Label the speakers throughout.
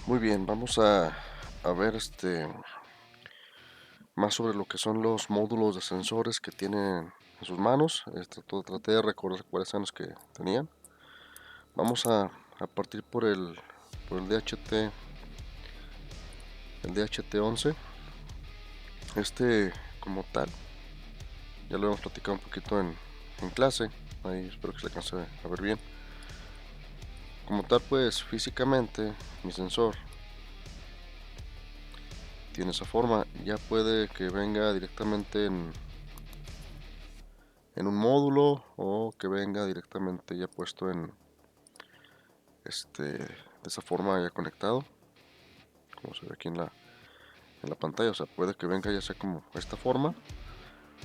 Speaker 1: Muy bien, vamos a ver más sobre lo que son los módulos de sensores que tienen en sus manos. Traté de recordar cuáles son los que tenían. Vamos a partir por el DHT11. Como tal, ya lo hemos platicado un poquito en clase. Ahí espero que se alcance a ver bien. Como tal, pues físicamente mi sensor tiene esa forma. Ya puede que venga directamente en un módulo o que venga directamente ya puesto de esa forma ya conectado, como se ve aquí en la pantalla. O sea, puede que venga ya sea como esta forma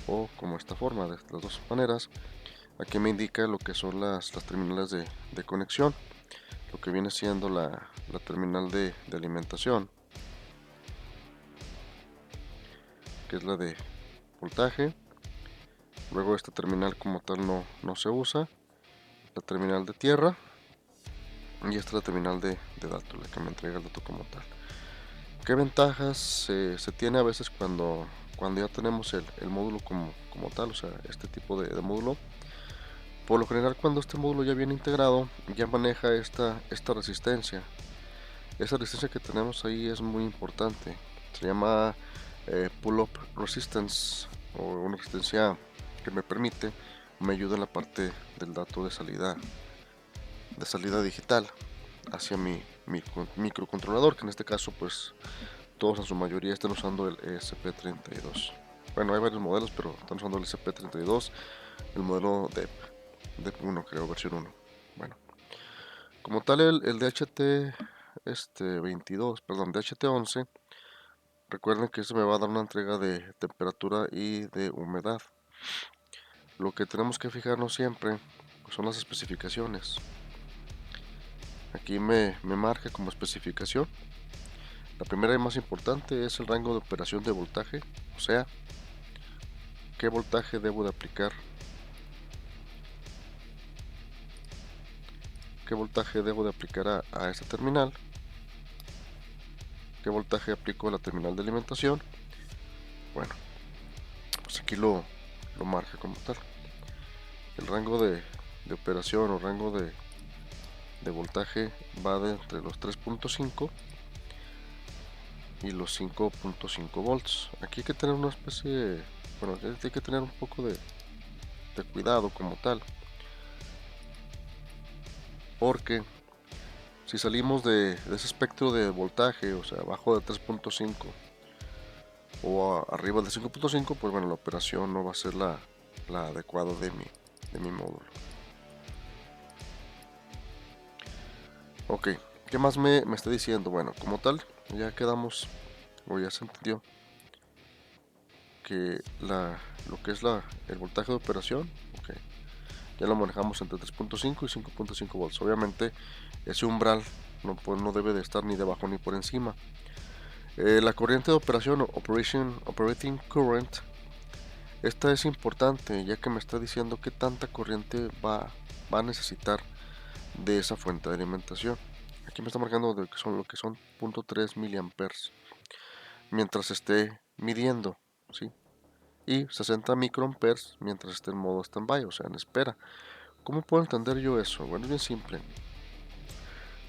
Speaker 1: o como esta forma, de las dos maneras. Aquí me indica lo que son las terminales de conexión, lo que viene siendo la terminal de alimentación, que es la de voltaje. Luego esta terminal como tal no se usa, la terminal de tierra, y esta es la terminal de datos, la que me entrega el dato como tal. ¿Qué ventajas se tiene a veces cuando ya tenemos el módulo como tal? O sea, este tipo de módulo. Por lo general, cuando este módulo ya viene integrado, ya maneja esta resistencia. Esa resistencia que tenemos ahí es muy importante. Se llama pull-up resistance, o una resistencia que me ayuda en la parte del dato de salida digital hacia mi microcontrolador, que en este caso pues todos en su mayoría están usando el ESP32. Bueno, hay varios modelos, pero están usando el ESP32, el modelo DEP 1, creo, versión 1. Bueno, como tal, el DHT 22, perdón, DHT11, recuerden que eso me va a dar una entrega de temperatura y de humedad. Lo que tenemos que fijarnos siempre son las especificaciones. Aquí me marca como especificación. La primera y más importante es el rango de operación de voltaje, o sea, qué voltaje debo de aplicar, a esta terminal, qué voltaje aplico a la terminal de alimentación. Bueno, pues aquí lo marca como tal. El rango de operación o rango de voltaje va de entre los 3.5 y los 5.5 volts. Aquí hay que tener una especie, bueno, hay que tener un poco de cuidado como tal, porque si salimos de ese espectro de voltaje, o sea, abajo de 3.5 o arriba de 5.5, pues bueno, la operación no va a ser la adecuada de mi módulo. Ok, ¿qué más me está diciendo? Bueno, como tal, ya quedamos, o ya se entendió, que lo que es el voltaje de operación, ok, ya lo manejamos entre 3.5 y 5.5 volts. Obviamente, ese umbral no debe de estar ni debajo ni por encima. La corriente de operación, operating current, esta es importante ya que me está diciendo qué tanta corriente va a necesitar de esa fuente de alimentación. Aquí me está marcando lo que son 0.3 miliamperes mientras esté midiendo, ¿sí? Y 60 microamperes mientras esté en modo standby, o sea, en espera. ¿Cómo puedo entender yo eso? Bueno, es bien simple.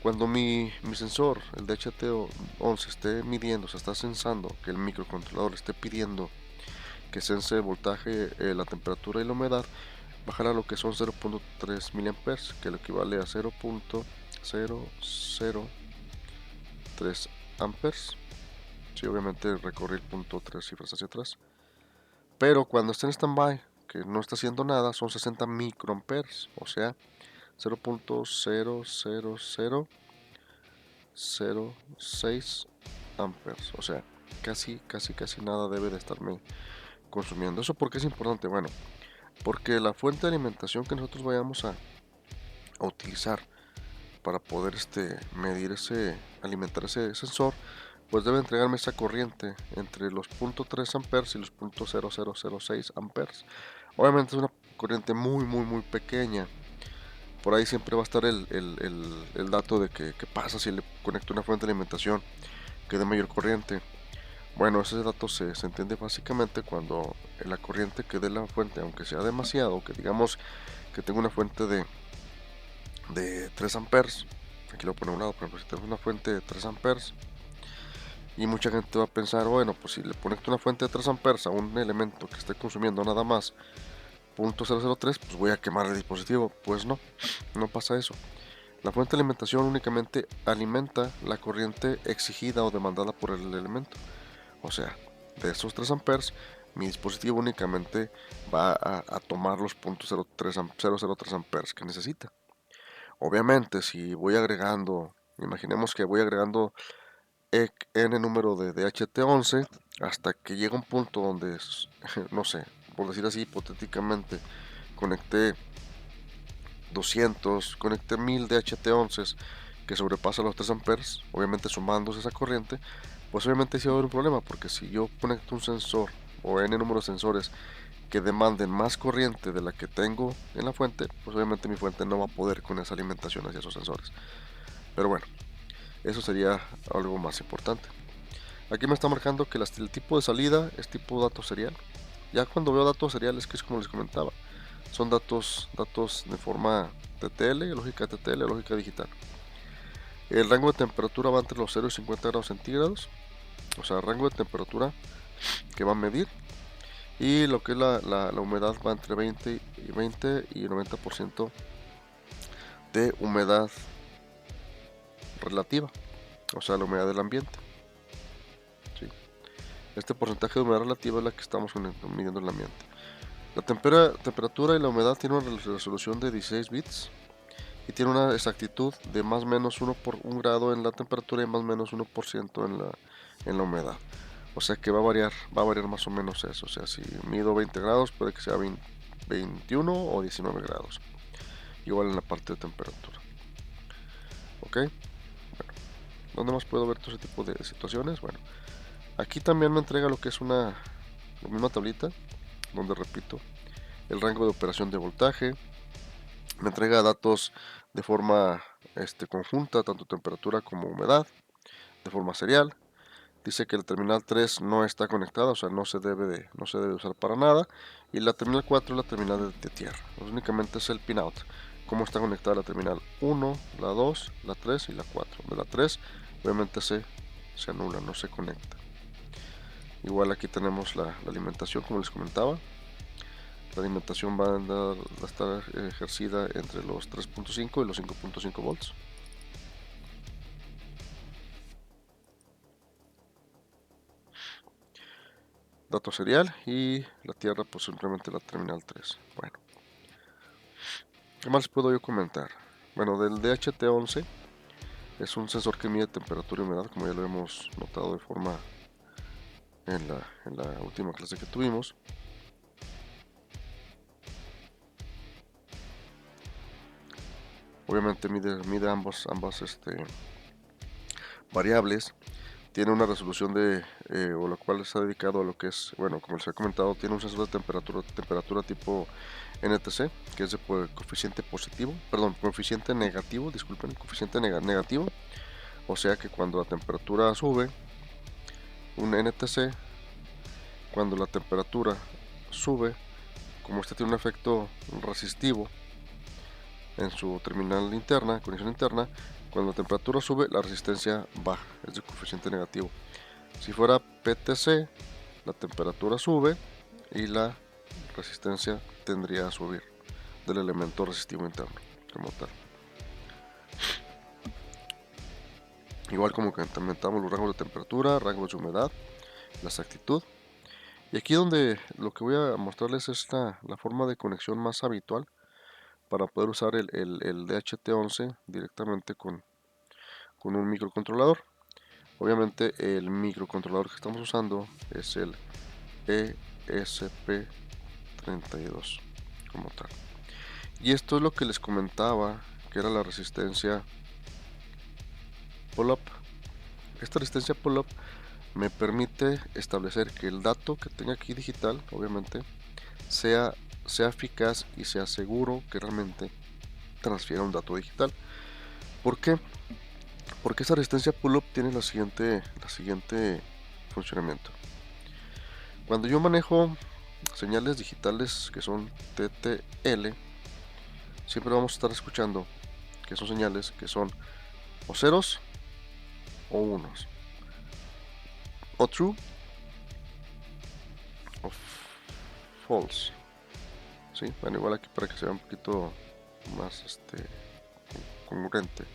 Speaker 1: Cuando mi sensor, el DHT11, esté midiendo, o sea, está sensando que el microcontrolador esté pidiendo que sense el voltaje, la temperatura y la humedad, bajará lo que son 0.3 miliamperes, que lo equivale a 0.003 amperes. Sí, obviamente recorrí el punto 3 cifras hacia atrás. Pero cuando esté en standby, que no está haciendo nada, son 60 microamperes, o sea, 0.00006 amperes. O sea, casi nada debe de estarme consumiendo. ¿Eso por qué es importante? Bueno, porque la fuente de alimentación que nosotros vayamos a utilizar para poder medir alimentar ese sensor, pues debe entregarme esa corriente entre los 0.3 amperes y los 0.0006 amperes. Obviamente es una corriente muy pequeña, por ahí siempre va a estar el dato de que qué pasa si le conecto una fuente de alimentación que dé mayor corriente. Bueno, ese dato se entiende básicamente cuando la corriente que dé la fuente, aunque sea demasiado, que digamos que tengo una fuente de 3 amperes, aquí lo pongo a un lado, por ejemplo, si tengo una fuente de 3 amperes, y mucha gente va a pensar, bueno, pues si le conecto una fuente de 3 amperes a un elemento que esté consumiendo nada más 0.003, pues voy a quemar el dispositivo. Pues no, no pasa eso. La fuente de alimentación únicamente alimenta la corriente exigida o demandada por el elemento. O sea, de esos 3 amperes, mi dispositivo únicamente va a tomar los 0.003 amperes que necesita. Obviamente, si voy agregando, imaginemos que voy agregando n número de DHT11 hasta que llega un punto donde, no sé, por decir así hipotéticamente, conecté 200, conecté 1000 DHT11 que sobrepasa los 3 amperes, obviamente sumándose esa corriente, pues obviamente sí va a haber un problema, porque si yo conecto un sensor o n número de sensores que demanden más corriente de la que tengo en la fuente, pues obviamente mi fuente no va a poder con esa alimentación hacia esos sensores. Pero bueno, eso sería algo más importante. Aquí me está marcando que el tipo de salida es tipo dato serial. Ya cuando veo datos seriales, que es como les comentaba, son datos de forma TTL, lógica TTL, lógica digital. El rango de temperatura va entre los 0 y 50 grados centígrados, o sea, el rango de temperatura que va a medir. Y lo que es la humedad va entre 20 y 90% de humedad relativa, o sea, la humedad del ambiente. ¿Sí? Este porcentaje de humedad relativa es la que estamos midiendo en el ambiente. La temperatura y la humedad tienen una resolución de 16 bits y tiene una exactitud de más o menos 1 grado en la temperatura y más o menos 1% en la humedad. O sea que va a variar más o menos eso. O sea, si mido 20 grados puede que sea 21 o 19 grados. Igual en la parte de temperatura. Ok. Bueno, ¿dónde más puedo ver todo ese tipo de situaciones? Bueno, aquí también me entrega lo que es la misma tablita, donde repito, el rango de operación de voltaje, me entrega datos de forma conjunta, tanto temperatura como humedad, de forma serial. Dice que la terminal 3 no está conectada, o sea, no se debe usar para nada. Y la terminal 4 es la terminal de tierra. Pues únicamente es el pinout. Cómo está conectada la terminal 1, la 2, la 3 y la 4. De la 3 obviamente se anula, no se conecta. Igual aquí tenemos la alimentación, como les comentaba. La alimentación va a estar ejercida entre los 3.5 y los 5.5 volts. Dato serial y la tierra pues simplemente la terminal 3. Bueno, ¿qué más puedo yo comentar? Bueno, del DHT11 es un sensor que mide temperatura y humedad, como ya lo hemos notado de forma en la última clase que tuvimos. Obviamente mide ambas variables. Tiene una resolución o lo cual está dedicado a lo que es, bueno, como les he comentado, tiene un sensor de temperatura tipo NTC, que es de coeficiente positivo, perdón, coeficiente negativo, disculpen, coeficiente negativo. O sea que cuando la temperatura sube, un NTC, cuando la temperatura sube, como este tiene un efecto resistivo en su terminal interna, conexión interna, cuando la temperatura sube, la resistencia baja, es de coeficiente negativo. Si fuera PTC, la temperatura sube y la resistencia tendría a subir del elemento resistivo interno como tal. Igual como que aumentamos los rangos de temperatura, rangos de humedad, la exactitud. Y aquí donde lo que voy a mostrarles es la forma de conexión más habitual para poder usar el DHT11 directamente con un microcontrolador. Obviamente el microcontrolador que estamos usando es el ESP32 como tal. Y esto es lo que les comentaba, que era la resistencia pull-up. Esta resistencia pull-up me permite establecer que el dato que tenga aquí digital, obviamente, sea eficaz y sea seguro que realmente transfiera un dato digital. ¿Por qué? Porque esa resistencia pull-up tiene la siguiente funcionamiento. Cuando yo manejo señales digitales que son TTL, siempre vamos a estar escuchando que son señales que son o ceros o unos, o true o false. ¿Sí? Bueno, igual aquí para que sea un poquito más congruente.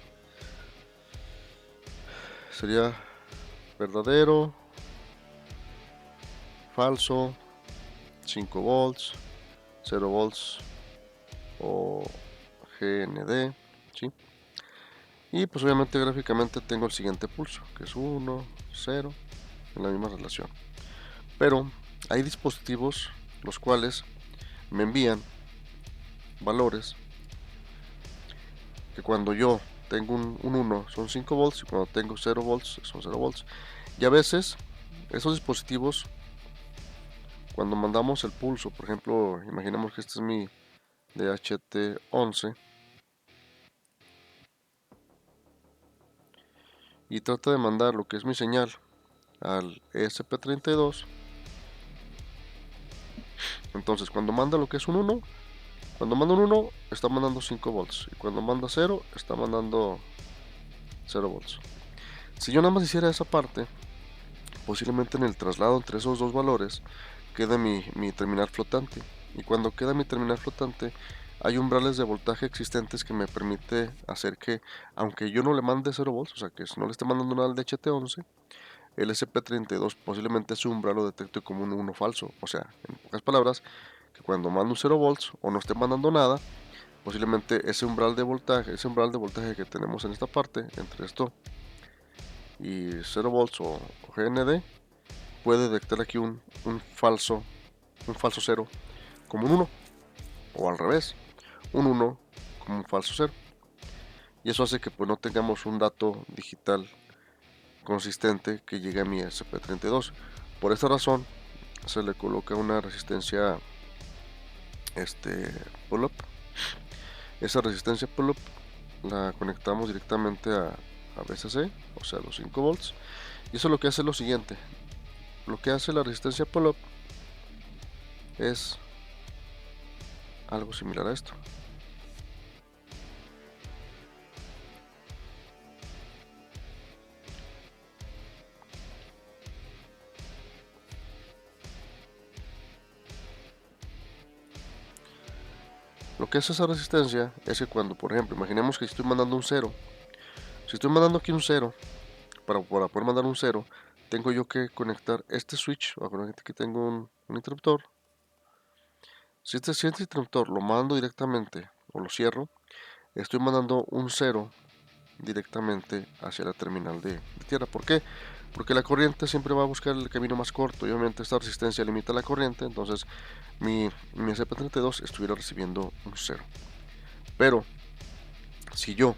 Speaker 1: Sería verdadero, falso, 5 volts, 0 volts o GND, ¿sí? Y pues obviamente gráficamente tengo el siguiente pulso, que es 1, 0, en la misma relación. Pero hay dispositivos los cuales me envían valores que cuando yo tengo un 1 son 5 volts y cuando tengo 0 volts son 0 volts. Y a veces esos dispositivos, cuando mandamos el pulso, por ejemplo, imaginemos que este es mi DHT11 y trata de mandar lo que es mi señal al ESP32. Entonces cuando manda lo que es un 1, cuando manda un 1 está mandando 5 volts y cuando manda 0 está mandando 0 volts. Si yo nada más hiciera esa parte, posiblemente en el traslado entre esos dos valores queda mi terminal flotante, y cuando queda mi terminal flotante hay umbrales de voltaje existentes que me permite hacer que, aunque yo no le mande 0 volts, o sea que no le esté mandando nada al DHT11, el SP32 posiblemente ese umbral lo detecte como un 1 falso. O sea, en pocas palabras, que cuando mando un 0 volts o no esté mandando nada, posiblemente ese umbral de voltaje que tenemos en esta parte, entre esto y 0 volts o GND, puede detectar aquí un falso 0 como un 1, o al revés, un 1 como un falso 0. Y eso hace que pues no tengamos un dato digital consistente que llegue a mi SP32. Por esta razón se le coloca una resistencia pull-up. Esa resistencia pull-up la conectamos directamente a VCC, o sea, los 5 volts. Y eso lo que hace es lo siguiente. Lo que hace la resistencia pull-up es algo similar a esto. Lo que hace esa resistencia es que cuando, por ejemplo, imaginemos que estoy mandando un 0. Si estoy mandando aquí un 0, para poder mandar un 0, tengo yo que conectar este switch. Aquí tengo un interruptor. Si este interruptor lo mando directamente o lo cierro, estoy mandando un 0 directamente hacia la terminal de tierra. ¿Por qué? Porque la corriente siempre va a buscar el camino más corto y obviamente esta resistencia limita la corriente, entonces mi SP32 estuviera recibiendo un 0. Pero si yo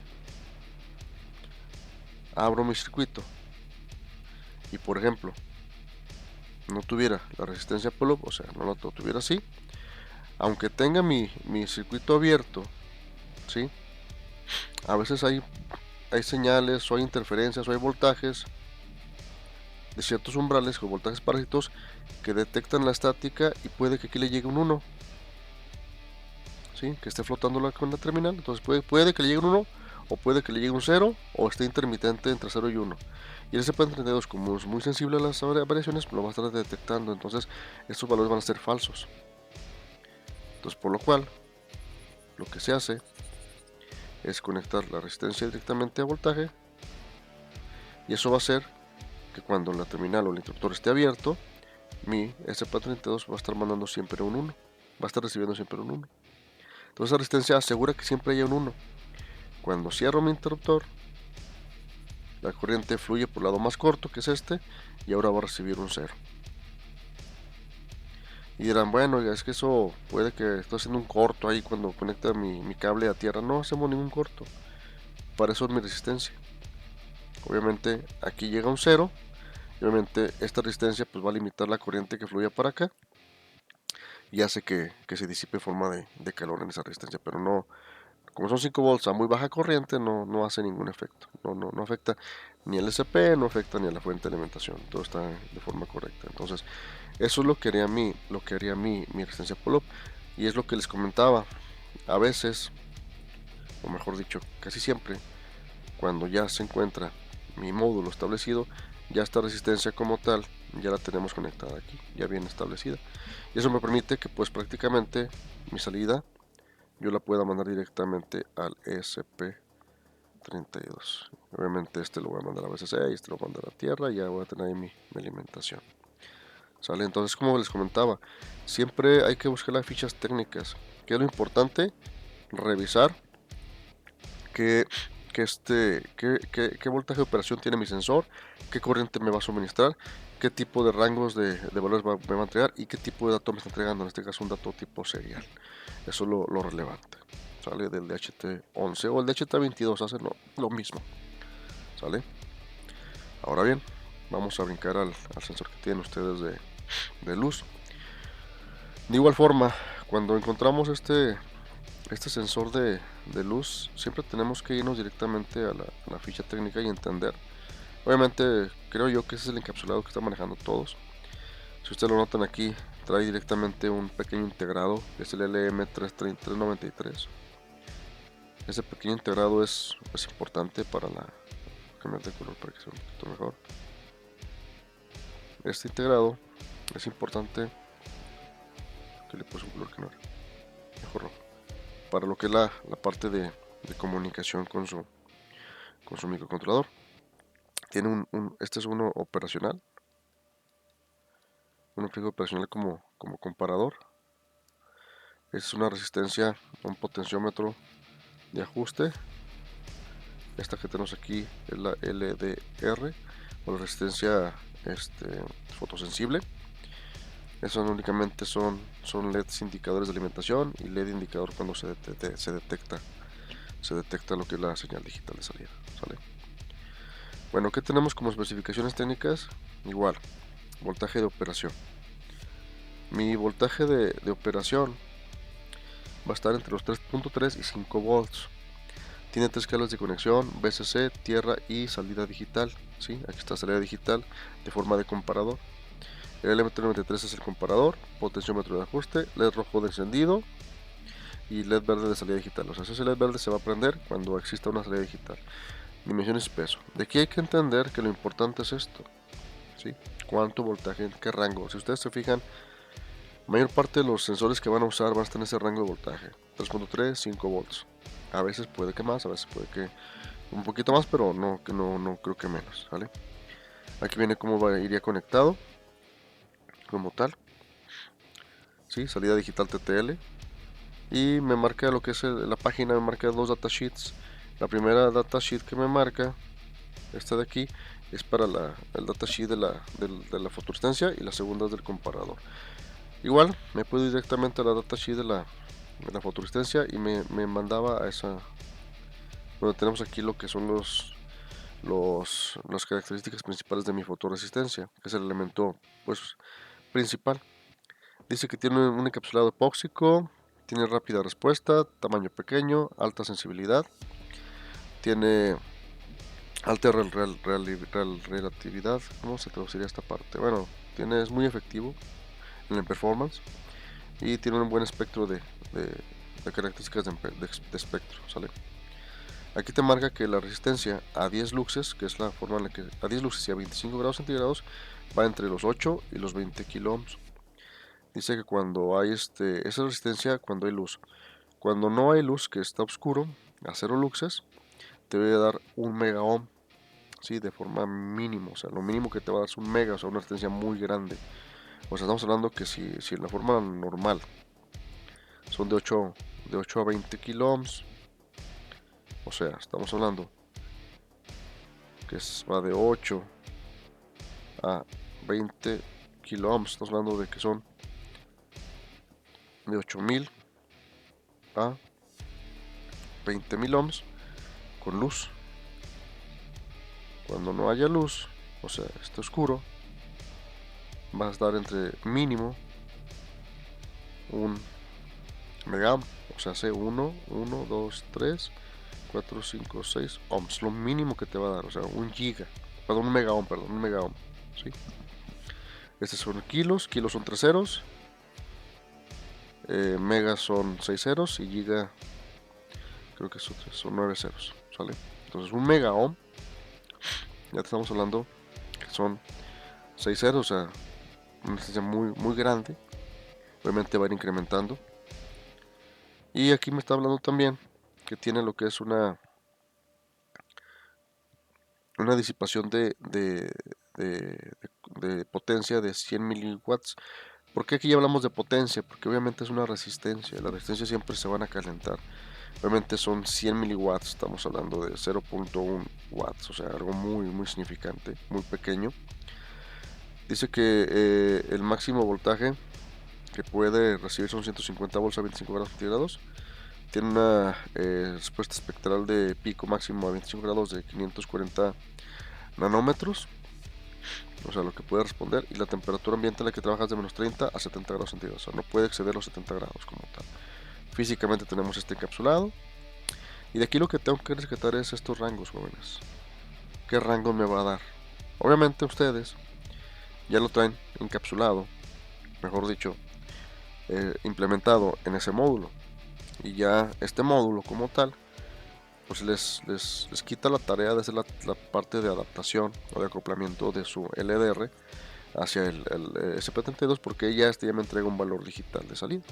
Speaker 1: abro mi circuito y por ejemplo no tuviera la resistencia pull-up, o sea, no lo tuviera así, aunque tenga mi circuito abierto, ¿sí? A veces hay señales o hay interferencias o hay voltajes de ciertos umbrales o voltajes parásitos que detectan la estática y puede que aquí le llegue un 1, ¿sí? Que esté flotando con la terminal. Entonces puede que le llegue un 1 o puede que le llegue un 0 o esté intermitente entre 0 y 1. Y el SP32, como es muy sensible a las variaciones, lo va a estar detectando. Entonces estos valores van a ser falsos. Entonces por lo cual lo que se hace es conectar la resistencia directamente a voltaje, y eso va a hacer que cuando la terminal o el interruptor esté abierto, mi SP32 va a estar mandando siempre un 1, va a estar recibiendo siempre un 1. Entonces esa resistencia asegura que siempre haya un 1. Cuando cierro mi interruptor, la corriente fluye por el lado más corto, que es este, y ahora va a recibir un 0. Y dirán, bueno, es que eso puede que estoy haciendo un corto ahí cuando conecta mi cable a tierra. No hacemos ningún corto, para eso es mi resistencia. Obviamente aquí llega un 0, y obviamente esta resistencia pues va a limitar la corriente que fluye para acá y hace que se disipe forma de calor en esa resistencia, pero no, como son 5 volts a muy baja corriente, no hace ningún efecto. No afecta ni al SP, no afecta ni a la fuente de alimentación. Todo está de forma correcta. Entonces, eso es lo que haría mi resistencia pull-up. Y es lo que les comentaba. A veces, o mejor dicho, casi siempre, cuando ya se encuentra mi módulo establecido, ya esta resistencia como tal ya la tenemos conectada aquí, ya bien establecida. Y eso me permite que pues prácticamente mi salida yo la pueda mandar directamente al ESP32. Obviamente este lo voy a mandar a BCC y este lo voy a mandar a tierra y ya voy a tener ahí mi alimentación. ¿Sale? Entonces, como les comentaba, siempre hay que buscar las fichas técnicas. ¿Qué es lo importante? Revisar qué, qué voltaje de operación tiene mi sensor, qué corriente me va a suministrar, qué tipo de rangos de valores me va a entregar y qué tipo de dato me está entregando. En este caso, un dato tipo serial. Eso es lo relevante. ¿Sale? Del DHT11 o el DHT22 hacen lo mismo. ¿Sale? Ahora bien, vamos a brincar al sensor que tienen ustedes de luz. De igual forma, cuando encontramos este sensor de luz, siempre tenemos que irnos directamente a la ficha técnica y entender. Obviamente, creo yo que ese es el encapsulado que están manejando todos. Si ustedes lo notan aquí, trae directamente un pequeño integrado, que es el LM393. Ese pequeño integrado es importante para cambiar de color para que sea un poquito mejor. Este integrado es importante, que le puse un color que no era, mejor rojo, para lo que es la parte de comunicación con su microcontrolador. Tiene este es uno operacional, un amplificador operacional como comparador. Es una resistencia, un potenciómetro de ajuste. Esta que tenemos aquí es la LDR, o la resistencia fotosensible. Esos únicamente son LEDs indicadores de alimentación y LED indicador cuando se detecta lo que es la señal digital de salida. ¿Sale? Bueno, ¿qué tenemos como especificaciones técnicas? Igual, voltaje de operación. Mi voltaje de operación va a estar entre los 3.3 y 5 volts. Tiene 3 cables de conexión, VCC, tierra y salida digital. ¿Sí? Aquí está salida digital de forma de comparador. El LM93 es el comparador, potenciómetro de ajuste, LED rojo de encendido y LED verde de salida digital. O sea, ese LED verde se va a prender cuando exista una salida digital. Dimensiones y peso. De aquí hay que entender que lo importante es esto. ¿Sí? ¿Cuánto voltaje? ¿En qué rango? Si ustedes se fijan, mayor parte de los sensores que van a usar van a estar en ese rango de voltaje. 3.3, 5 volts. A veces puede que más, a veces puede que un poquito más, pero no creo que menos. ¿Vale? Aquí viene cómo iría conectado. Como tal. ¿Sí? Salida digital TTL. Y me marca lo que es la página, me marca dos datasheets. La primera datasheet que me marca, esta de aquí, es para el datasheet de la fotoresistencia y la segunda es del comparador. Igual me puedo ir directamente a la datasheet de la fotoresistencia y me mandaba a esa donde tenemos aquí lo que son las características principales de mi fotoresistencia, que es el elemento pues principal. Dice que tiene un encapsulado epóxico, tiene rápida respuesta, tamaño pequeño, alta sensibilidad, tiene alta relatividad. ¿Cómo se traduciría esta parte? Bueno, es muy efectivo en el performance y tiene un buen espectro de características de espectro. ¿Sale? Aquí te marca que la resistencia a 10 luxes, que es la forma en la que a 10 luxes y a 25 grados centígrados, va entre los 8 y los 20 kilo ohms. Dice que cuando hay esa resistencia cuando hay luz. Cuando no hay luz, que está oscuro, a 0 luxes, te voy a dar 1 mega ohm, ¿sí? De forma mínima, o sea, lo mínimo que te va a dar es 1 mega, o sea, una resistencia muy grande. O sea, estamos hablando que si en la forma normal son de 8 a 20 kilo ohms, o sea, estamos hablando que va de 8 a 20 kilo ohms, estamos hablando de que son de 8000 a 20.000 ohms con luz. Cuando no haya luz, o sea, esté oscuro, va a estar entre mínimo un megaohm, o sea, hace 1, 1, 2, 3, 4, 5, 6 ohms, lo mínimo que te va a dar, o sea, un giga, perdón, un megaohm, ¿sí? Estos son kilos, kilos son 3 ceros, megas son 6 ceros y giga creo que son 9 ceros, ¿sale? Entonces un megaohm, ya te estamos hablando que son 6 ceros, o sea, una distancia muy grande, obviamente va a ir incrementando. Y aquí me está hablando también que tiene lo que es una disipación de potencia de 100 miliwatts. ¿Por qué aquí ya hablamos de potencia? Porque obviamente es una resistencia, las resistencias siempre se van a calentar. Obviamente son 100 miliwatts, estamos hablando de 0.1 watts, o sea, algo muy significante, muy pequeño. Dice que el máximo voltaje que puede recibir son 150 volts a 25 grados centígrados. Tiene una respuesta espectral de pico máximo a 25 grados de 540 nanómetros, o sea, lo que puede responder. Y la temperatura ambiente en la que trabaja es de menos 30 a 70 grados centígrados, o sea, no puede exceder los 70 grados como tal. Físicamente tenemos este encapsulado. Y de aquí lo que tengo que rescatar es estos rangos, jóvenes. ¿Qué rango me va a dar? Obviamente ustedes ya lo traen encapsulado, mejor dicho, implementado en ese módulo. Y ya este módulo como tal, pues les quita la tarea de hacer la parte de adaptación o de acoplamiento de su LDR hacia el SP32, porque ya ya me entrega un valor digital de salida.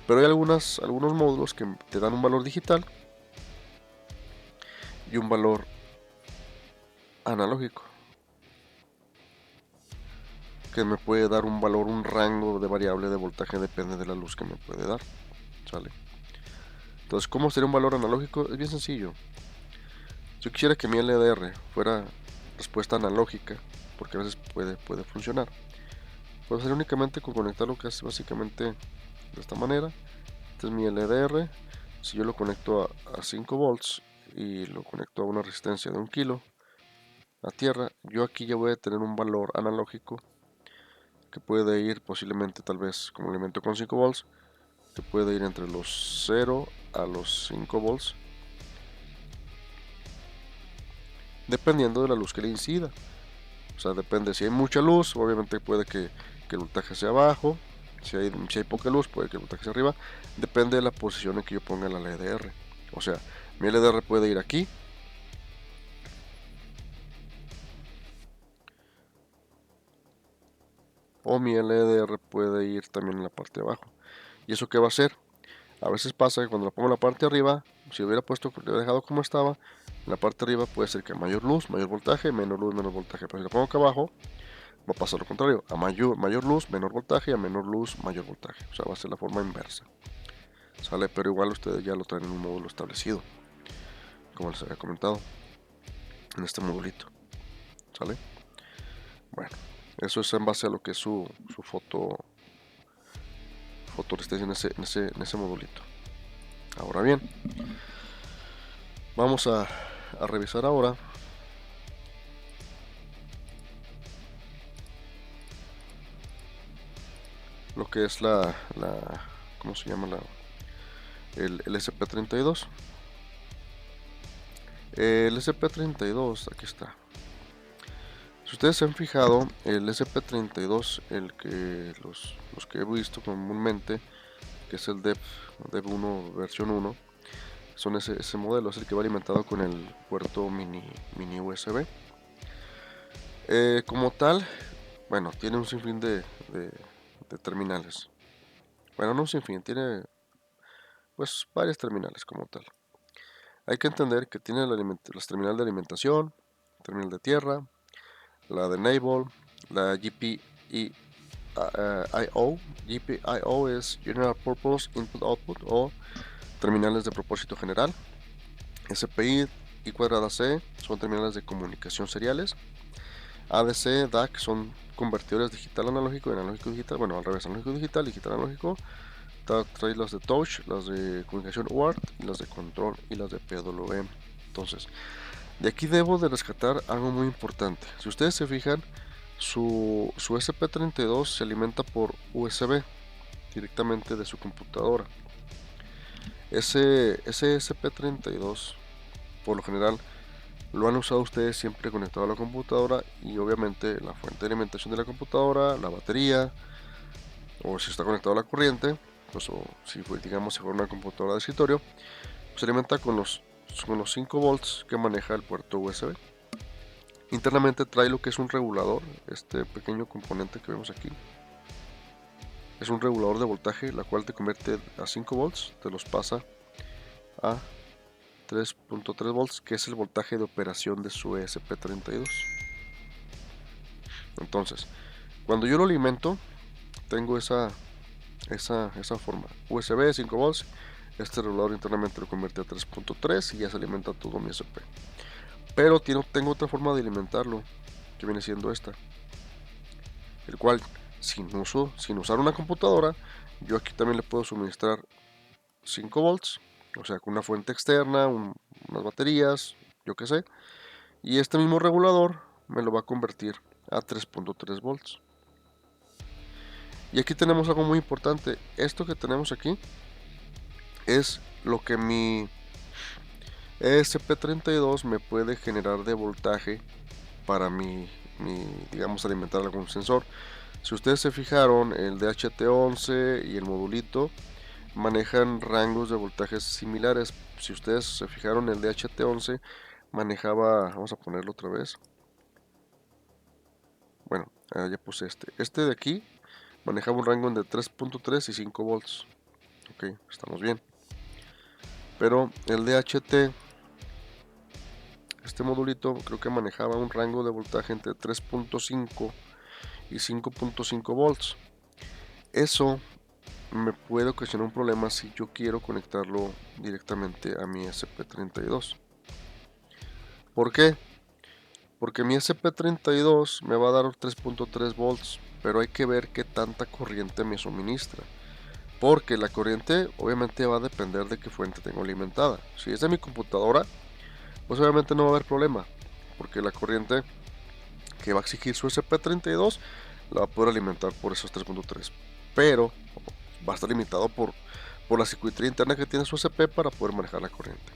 Speaker 1: Pero hay algunos módulos que te dan un valor digital y un valor analógico, que me puede dar un valor, un rango de variable de voltaje, depende de la luz que me puede dar, ¿sale? Entonces, ¿cómo sería un valor analógico? Es bien sencillo. Yo quisiera que mi LDR fuera respuesta analógica, porque a veces puede funcionar. Puedo hacer únicamente con conectar lo que hace básicamente de esta manera. Este es mi LDR. Si yo lo conecto a 5 volts y lo conecto a una resistencia de 1 kilo a tierra, yo aquí ya voy a tener un valor analógico que puede ir posiblemente, tal vez como elemento con 5 volts, que puede ir entre los 0 a los 5 volts, dependiendo de la luz que le incida. O sea, depende, si hay mucha luz, obviamente puede que el voltaje sea bajo. Si hay poca luz, puede que el voltaje sea arriba. Depende de la posición en que yo ponga la LDR. O sea, mi LDR puede ir aquí, o mi LDR puede ir también en la parte de abajo. ¿Y eso qué va a hacer? A veces pasa que cuando lo pongo en la parte de arriba, si lo hubiera dejado como estaba, en la parte de arriba puede ser que mayor luz, mayor voltaje, menor luz, menor voltaje. Pero si lo pongo acá abajo, va a pasar lo contrario, a mayor luz, menor voltaje, a menor luz, mayor voltaje. O sea, va a ser la forma inversa. ¿Sale? Pero igual ustedes ya lo traen en un módulo establecido, como les había comentado, en este modulito. ¿Sale? Bueno, eso es en base a lo que es su fotoresistencia en ese modulito. Ahora bien, vamos a revisar ahora lo que es ¿cómo se llama? El SP32. El SP32, aquí está. Si ustedes se han fijado, el SP32, los que he visto comúnmente, que es el Dev 1 versión 1, son ese modelo, es el que va alimentado con el puerto mini USB. Como tal, bueno, tiene un sinfín de terminales. Bueno, no un sinfín, tiene pues varias terminales como tal. Hay que entender que tiene las terminales de alimentación, terminal de tierra, la de Enable, la GPIO. GPIO es General Purpose Input Output o terminales de propósito general. SPI y cuadrada C son terminales de comunicación seriales. ADC, DAC son convertidores digital analógico y analógico digital. Bueno, al revés, analógico digital, digital analógico. Trae las de touch, las de comunicación UART, y las de control y las de PWM. Entonces, de aquí debo de rescatar algo muy importante. Si ustedes se fijan, su SP32 se alimenta por USB directamente de su computadora. Ese ESP32 por lo general lo han usado ustedes siempre conectado a la computadora, y obviamente la fuente de alimentación de la computadora, la batería, o si está conectado a la corriente, pues, o si fue, digamos, si fuera una computadora de escritorio, se alimenta con los 5 volts que maneja el puerto USB. Internamente trae lo que es un regulador, este pequeño componente que vemos aquí. Es un regulador de voltaje, la cual te convierte a 5 volts, te los pasa a 3.3 volts, que es el voltaje de operación de su ESP32. Entonces, cuando yo lo alimento, tengo esa forma. USB 5 volts, este regulador internamente lo convierte a 3.3 y ya se alimenta todo mi SP. Pero tengo otra forma de alimentarlo, que viene siendo esta, el cual sin usar una computadora, yo aquí también le puedo suministrar 5 volts, o sea, con una fuente externa, unas baterías, yo que sé, y este mismo regulador me lo va a convertir a 3.3 volts. Y aquí tenemos algo muy importante. Esto que tenemos aquí es lo que mi ESP32 me puede generar de voltaje para digamos, alimentar algún sensor. Si ustedes se fijaron, el DHT11 y el modulito manejan rangos de voltajes similares. Si ustedes se fijaron, el DHT11 manejaba, vamos a ponerlo otra vez. Bueno, ya puse este de aquí manejaba un rango de 3.3 y 5 volts. Ok, estamos bien. Pero el DHT, este modulito, creo que manejaba un rango de voltaje entre 3.5 y 5.5 volts. Eso me puede ocasionar un problema si yo quiero conectarlo directamente a mi ESP32. ¿Por qué? Porque mi ESP32 me va a dar 3.3 volts, pero hay que ver qué tanta corriente me suministra. Porque la corriente obviamente va a depender de qué fuente tengo alimentada. Si es de mi computadora, pues obviamente no va a haber problema, porque la corriente que va a exigir su ESP32 la va a poder alimentar por esos 3.3, pero va a estar limitado por la circuitería interna que tiene su ESP para poder manejar la corriente.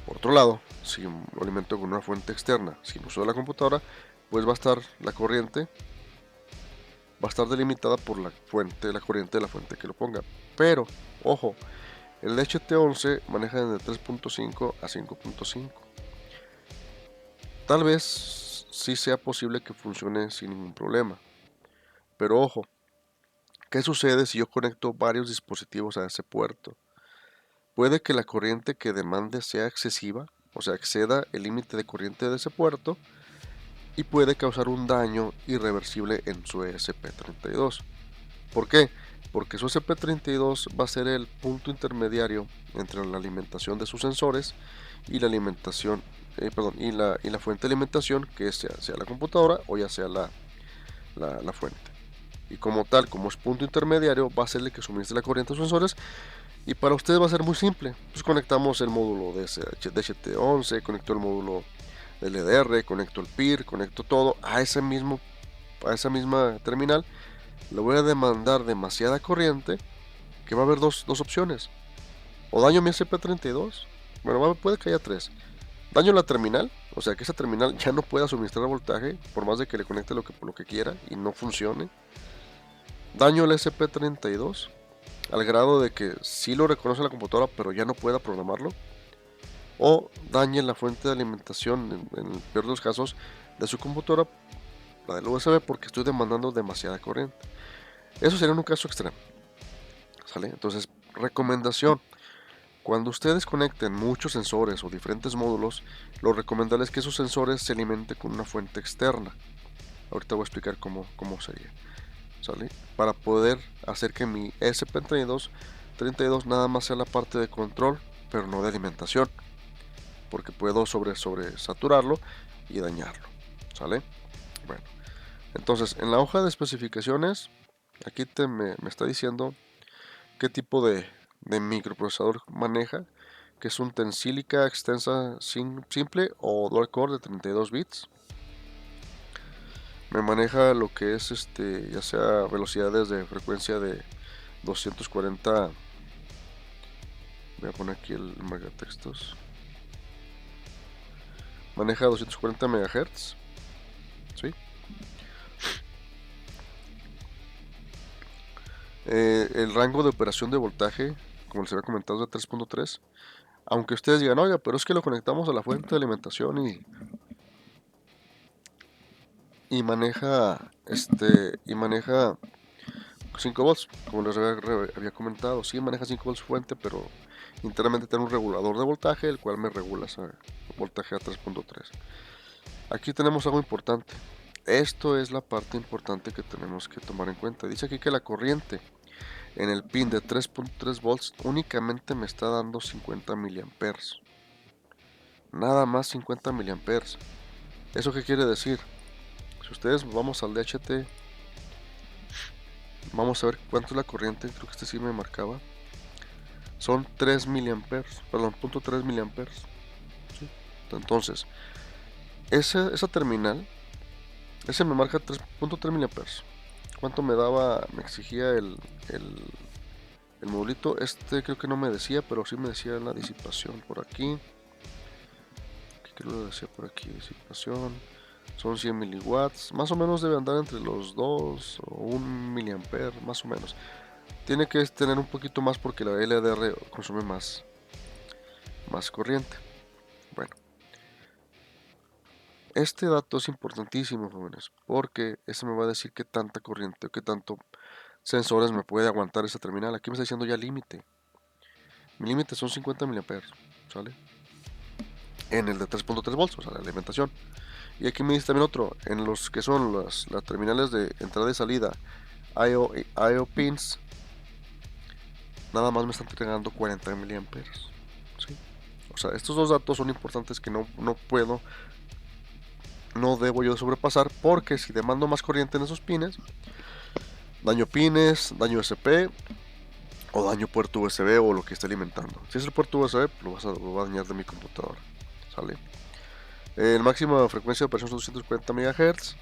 Speaker 1: Por otro lado, si lo alimento con una fuente externa sin uso de la computadora, pues va a estar la corriente, va a estar delimitada por la corriente de la fuente que lo ponga. Pero, ojo, el HT11 maneja desde 3.5 a 5.5. Tal vez sí sea posible que funcione sin ningún problema. Pero ojo, ¿qué sucede si yo conecto varios dispositivos a ese puerto? Puede que la corriente que demande sea excesiva, o sea, exceda el límite de corriente de ese puerto, y puede causar un daño irreversible en su ESP32. ¿Por qué? Porque su ESP32 va a ser el punto intermediario entre la alimentación de sus sensores y la alimentación, y la fuente de alimentación, que sea la computadora o ya sea la fuente. Y como tal, como es punto intermediario, va a ser el que suministre la corriente a sus sensores. Y para ustedes va a ser muy simple. Pues conectamos el módulo de DHT11, conecto el módulo del LDR, conecto el PIR, conecto todo a esa misma terminal. Le voy a demandar demasiada corriente, que va a haber dos opciones. O daño mi SP32, bueno, puede que haya tres. Daño la terminal, o sea que esa terminal ya no pueda suministrar voltaje, por más de que le conecte lo que quiera y no funcione. Daño el SP32, al grado de que sí lo reconoce la computadora, pero ya no pueda programarlo. O dañe la fuente de alimentación, en el peor de los casos, de su computadora, la del USB, porque estoy demandando demasiada corriente. Eso sería en un caso extremo, ¿sale? Entonces, recomendación: cuando ustedes conecten muchos sensores o diferentes módulos, lo recomendable es que esos sensores se alimenten con una fuente externa. Ahorita voy a explicar cómo sería, ¿sale? Para poder hacer que mi ESP32 nada más sea la parte de control, pero no de alimentación, porque puedo sobresaturarlo y dañarlo, ¿sale? Bueno, entonces en la hoja de especificaciones, aquí me está diciendo qué tipo de microprocesador maneja, que es un Tensilica extensa simple o dual core de 32 bits. Me maneja lo que es ya sea velocidades de frecuencia de 240 Voy a poner aquí el marcatextos. Maneja 240 MHz. ¿Sí? El rango de operación de voltaje, como les había comentado, es de 3.3. Aunque ustedes digan, oiga, pero es que lo conectamos a la fuente de alimentación y maneja y maneja 5 volts, como les había comentado. Sí maneja 5 volts fuente, pero internamente tiene un regulador de voltaje, el cual me regula ese voltaje a 3.3. Aquí tenemos algo importante. Esto es la parte importante que tenemos que tomar en cuenta. Dice aquí que la corriente en el pin de 3.3 volts únicamente me está dando 50 miliamperes. Nada más 50 miliamperes. ¿Eso qué quiere decir? Si ustedes vamos al DHT, vamos a ver cuánto es la corriente. Creo que este sí me marcaba. Son 3 miliamperes, perdón, 0.3 miliamperes. ¿Sí? Entonces, esa terminal, ese me marca 3.3 miliamperes. ¿Cuánto me daba, me exigía el modulito? Este creo que no me decía, pero sí me decía la disipación por aquí. ¿Qué creo que decía por aquí? Disipación. Son 100 miliwatts. Más o menos debe andar entre los 2 o 1 miliamper, más o menos. Tiene que tener un poquito más porque la LDR consume más corriente. Bueno, este dato es importantísimo, jóvenes, porque ese me va a decir qué tanta corriente o qué tanto sensores me puede aguantar esa terminal. Aquí me está diciendo ya límite. Mi límite son 50 miliamperes, ¿sale? En el de 3.3 volts, o sea, la alimentación. Y aquí me dice también otro, en los que son las terminales de entrada y salida, IO pins, nada más me están entregando 40 miliamperes, ¿sí? O sea, estos dos datos son importantes que no debo yo sobrepasar, porque si demando más corriente en esos pines, daño SP o daño puerto USB o lo que esté alimentando. Si es el puerto USB, lo va a dañar de mi computadora, ¿sale? El máximo de frecuencia de operación son 240 MHz.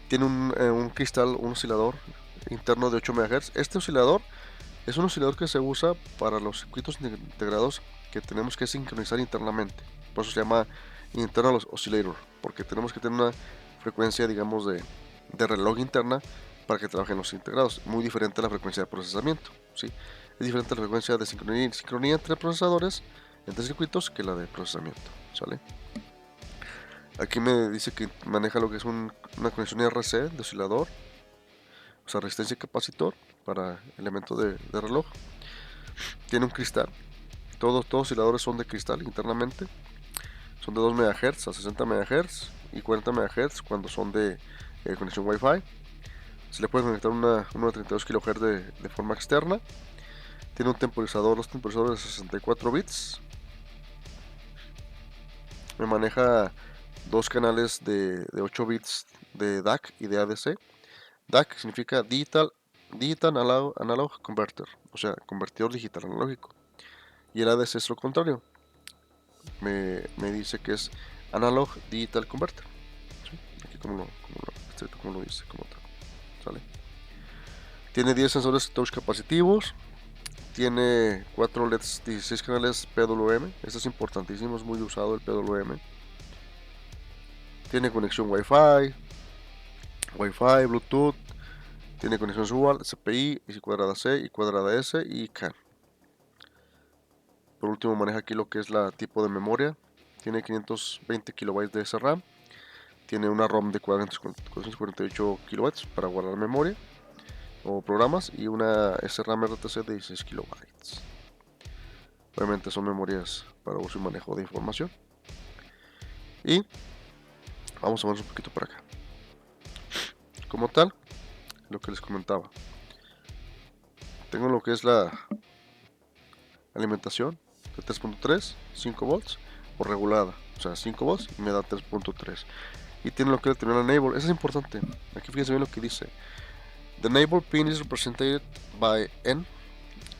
Speaker 1: Tiene un cristal, un oscilador interno de 8 MHz. Este oscilador es un oscilador que se usa para los circuitos integrados que tenemos que sincronizar internamente. Por eso se llama Internal Oscillator, porque tenemos que tener una frecuencia, digamos, de reloj interna para que trabajen los integrados. Muy diferente a la frecuencia de procesamiento, ¿sí? Es diferente a la frecuencia de sincronía entre procesadores, entre circuitos, que la de procesamiento, ¿sale? Aquí me dice que maneja lo que es una conexión RC de oscilador, o sea, resistencia y capacitor para elementos de reloj. Tiene un cristal. Todos osciladores son de cristal internamente. Son de 2 MHz a 60 MHz y 40 MHz cuando son de conexión Wi-Fi. Se le puede conectar una de 32 kHz de forma externa. Tiene un temporizador, dos temporizadores de 64 bits. Me maneja dos canales de 8 bits de DAC y de ADC. DAC significa Digital Analog Converter, o sea, convertidor digital analógico. Y el ADC es lo contrario. Me dice que es Analog Digital Converter. ¿Sí? Aquí como lo dice, como tal. ¿Sale? Tiene 10 sensores touch capacitivos. Tiene 4 LEDs, 16 canales PWM. Esto es importantísimo, es muy usado el PWM. Tiene conexión Wi-Fi, Bluetooth. Tiene conexión SUART, CPI, y cuadrada C, y cuadrada S y CAN. Por último maneja aquí lo que es la tipo de memoria. Tiene 520 kilobytes de SRAM. Tiene una ROM de 448 kilobytes para guardar memoria o programas y una SRAM RTC de 16 kilobytes. Obviamente son memorias para uso y manejo de información. Y vamos a ver un poquito para acá. Como tal, lo que les comentaba. Tengo lo que es la alimentación de 3.3, 5 volts o regulada. O sea, 5 volts y me da 3.3. Y tiene lo que es el terminal enable. Eso es importante. Aquí fíjense bien lo que dice. The enable pin is represented by N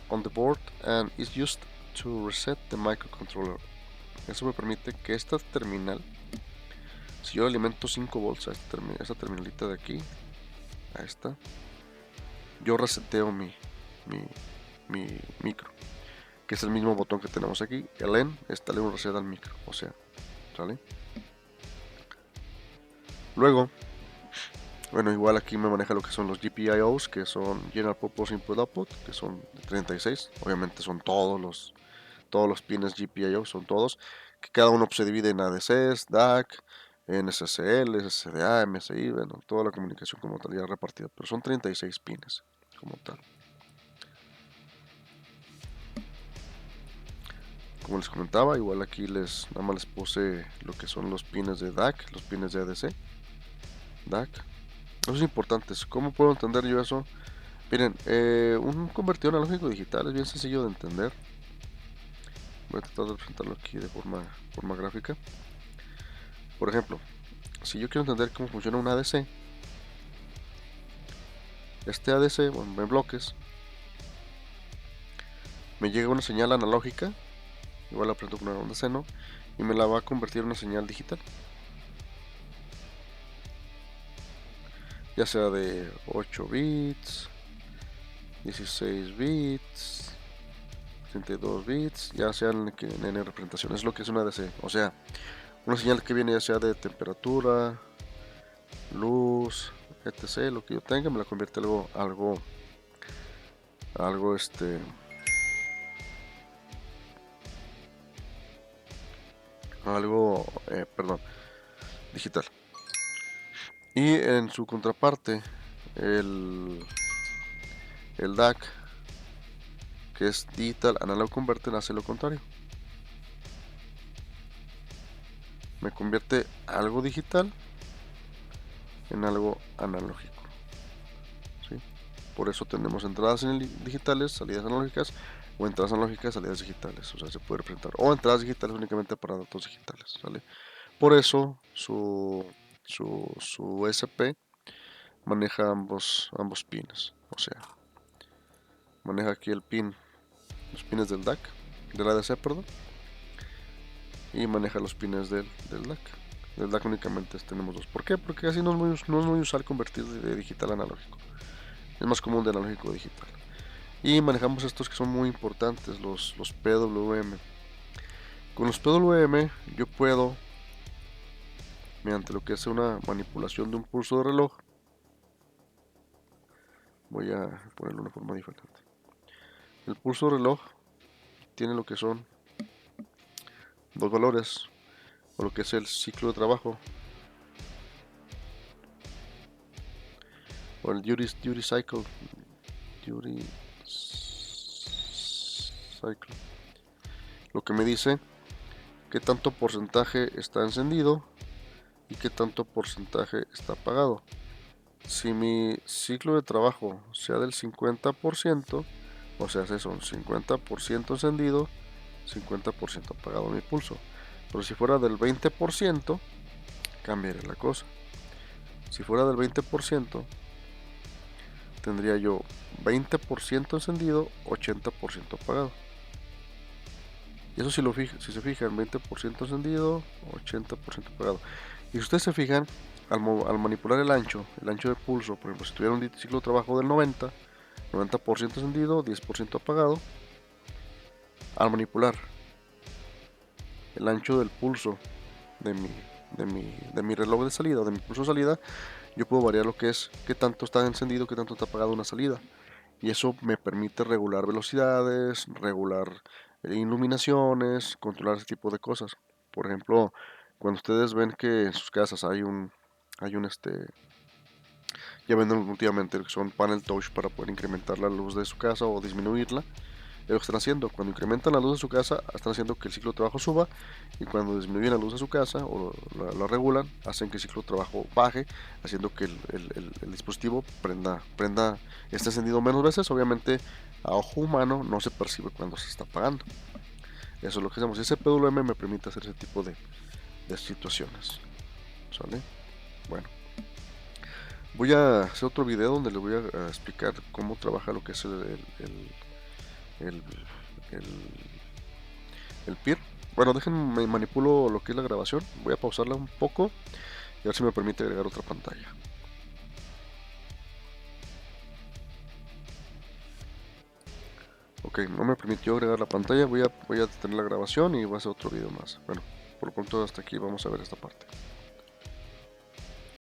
Speaker 1: on the board and is used to reset the microcontroller. Eso me permite que esta terminal, si yo alimento 5 volts a esta terminalita de aquí, a esta, yo reseteo mi micro. que es el mismo botón que tenemos aquí, el N es darle un reset al micro, o sea, ¿sale? Luego, bueno, igual aquí me maneja lo que son los GPIOs, que son General Purpose Input Output, que son de 36, obviamente son todos los pines GPIO, son todos, que cada uno se divide en ADCs, DAC, NSSL, SSDA, MSI, bueno, toda la comunicación como tal ya repartida, pero son 36 pines como tal. Como les comentaba, igual aquí nada más les puse lo que son los pines de DAC, los pines de ADC, DAC. Eso es importante. ¿Cómo puedo entender yo eso? Miren, un convertidor analógico digital es bien sencillo de entender. Voy a tratar de presentarlo aquí de forma gráfica. Por ejemplo, si yo quiero entender cómo funciona un ADC, este ADC, bueno, en bloques, me llega una señal analógica, igual la presento con una onda seno, y me la va a convertir en una señal digital. Ya sea de 8 bits, 16 bits, 32 bits, ya sean en N representación. Es lo que es una ADC. O sea, una señal que viene ya sea de temperatura, luz, etc. Lo que yo tenga me la convierte perdón, digital. Y en su contraparte, el DAC, que es Digital Analog Converter, hace lo contrario. Me convierte algo digital en algo analógico, ¿sí? Por eso tenemos entradas digitales, salidas analógicas, o entradas analógicas, salidas digitales. O sea, se puede representar, o entradas digitales únicamente para datos digitales, ¿sale? Por eso su SP maneja ambos pines. O sea, maneja aquí los pines del DAC, del ADC, perdón, y maneja los pines del DAC. Del DAC únicamente tenemos dos. ¿Por qué? Porque así no es muy usual convertir de digital a analógico. Es más común de analógico a digital. Y manejamos estos que son muy importantes, los PWM. Con los PWM yo puedo, mediante lo que es una manipulación de un pulso de reloj, voy a ponerlo de una forma diferente. El pulso de reloj tiene lo que son dos valores, o lo que es el ciclo de trabajo, o el duty cycle, lo que me dice qué tanto porcentaje está encendido y qué tanto porcentaje está apagado. Si mi ciclo de trabajo sea del 50%, o sea, son 50% encendido, 50% apagado mi pulso. Pero si fuera del 20%, cambiaría la cosa. Si fuera del 20%, tendría yo 20% encendido, 80% apagado. Y eso si se fijan, 20% encendido, 80% apagado. Y si ustedes se fijan, al manipular el ancho de pulso, por ejemplo, si tuviera un ciclo de trabajo del 90% encendido, 10% apagado, al manipular el ancho del pulso de mi reloj de salida o de mi pulso de salida, yo puedo variar lo que es qué tanto está encendido, qué tanto está apagado una salida. Y eso me permite regular velocidades, regular iluminaciones, controlar ese tipo de cosas. Por ejemplo, cuando ustedes ven que en sus casas ya venden últimamente que son panel touch para poder incrementar la luz de su casa o disminuirla. Es lo que están haciendo. Cuando incrementan la luz de su casa, están haciendo que el ciclo de trabajo suba, y cuando disminuyen la luz de su casa o la regulan, hacen que el ciclo de trabajo baje, haciendo que el dispositivo esté encendido menos veces. Obviamente, a ojo humano no se percibe cuando se está apagando. Eso es lo que hacemos. Ese PWM me permite hacer ese tipo de situaciones. ¿Sale? Bueno. Voy a hacer otro video donde les voy a explicar cómo trabaja lo que es el, el PIR. Bueno, déjenme manipulo lo que es la grabación. Voy a pausarla un poco y a ver si me permite agregar otra pantalla. Ok, no me permitió agregar la pantalla, voy a detener la grabación y voy a hacer otro video más. Bueno, por lo pronto hasta aquí vamos a ver esta parte.